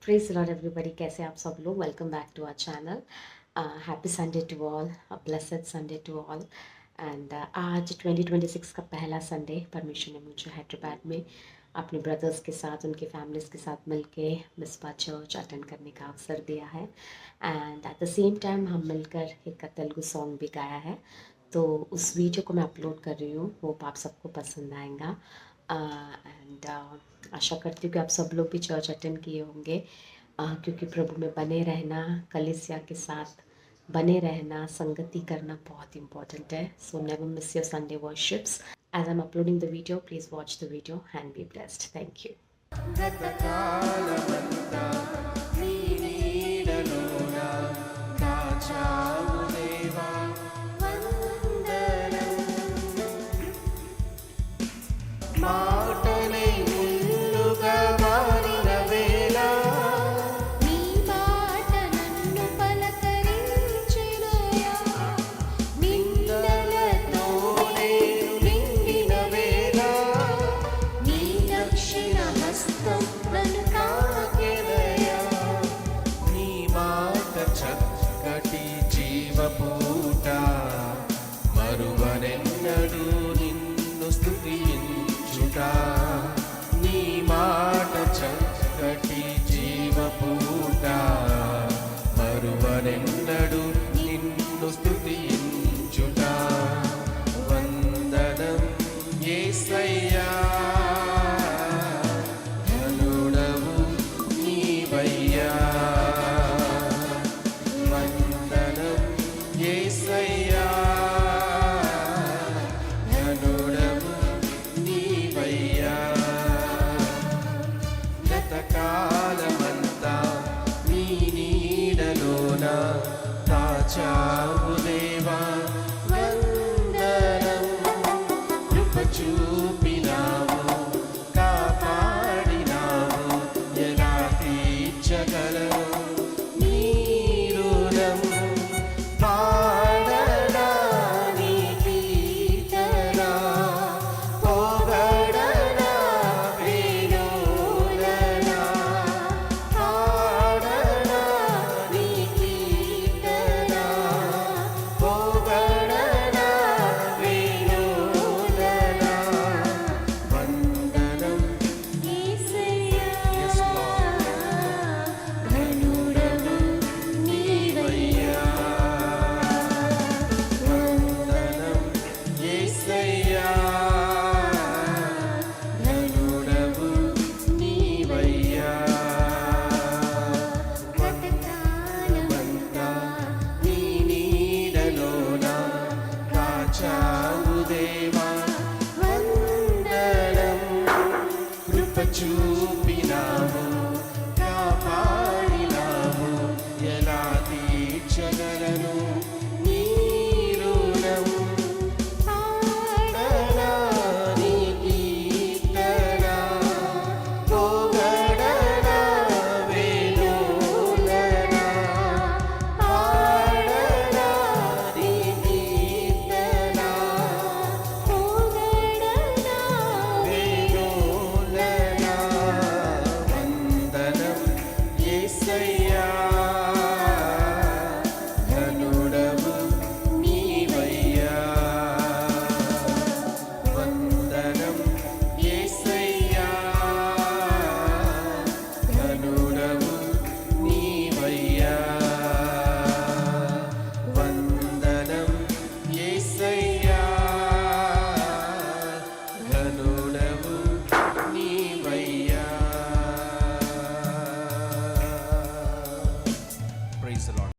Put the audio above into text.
Praise the Lord, everybody. कैसे आप सब लोग? Welcome back to our channel. Happy Sunday to all. A blessed Sunday to all. And आज 2026 का पहला संडे परमेश्वर ने मुझे हैदराबाद में अपने ब्रदर्स के साथ, उनके फैमिलीज़ के साथ मिलके मिसबा चर्च अटेंड करने का अवसर दिया है। And at the same time हम मिलकर एक तेलुगु सॉन्ग भी गाया है, तो उस वीडियो को मैं अपलोड कर रही हूँ। होप आप सबको पसंद आएगा। एंड आशा करती हूँ कि आप सब लोग भी चर्च अटेंड किए होंगे, क्योंकि प्रभु में बने रहना, कलीसिया के साथ बने रहना, संगति करना बहुत इंपॉर्टेंट है। So never miss your Sunday worships. As I am uploading the video, please watch the video and be blessed. Thank you. గతకాలమంతా నీ నీడలోన దాచావు దేవా, వందనం. మాటలే ముల్లుగా మారిన వేళ నీ మాట నన్ను పలకరించెనుయా. నిందలతో నేను నిండిన వేళ నీ దక్షిణ హస్తం నన్ను తాకెదయా. నీ మాట చక్కటి జీవపూట, మరువనెన్నడూ నిన్ను స్తుతించుట. నీ మాట చక్కటి జీవపూట, మరువనెన్నడూ నిన్ను స్తుతించుట. వందనం యేసయ్యా, ధనుడవు నీవయ్యా. వందనం యేసయ్యా, ధనుడవు నీవయ్యా. గతకాలమంతా నీ నీడలోన దాచావు దేవా, వందనం. కృప చూపినావు, కాపాడినావు, ఎలా తీర్చగలను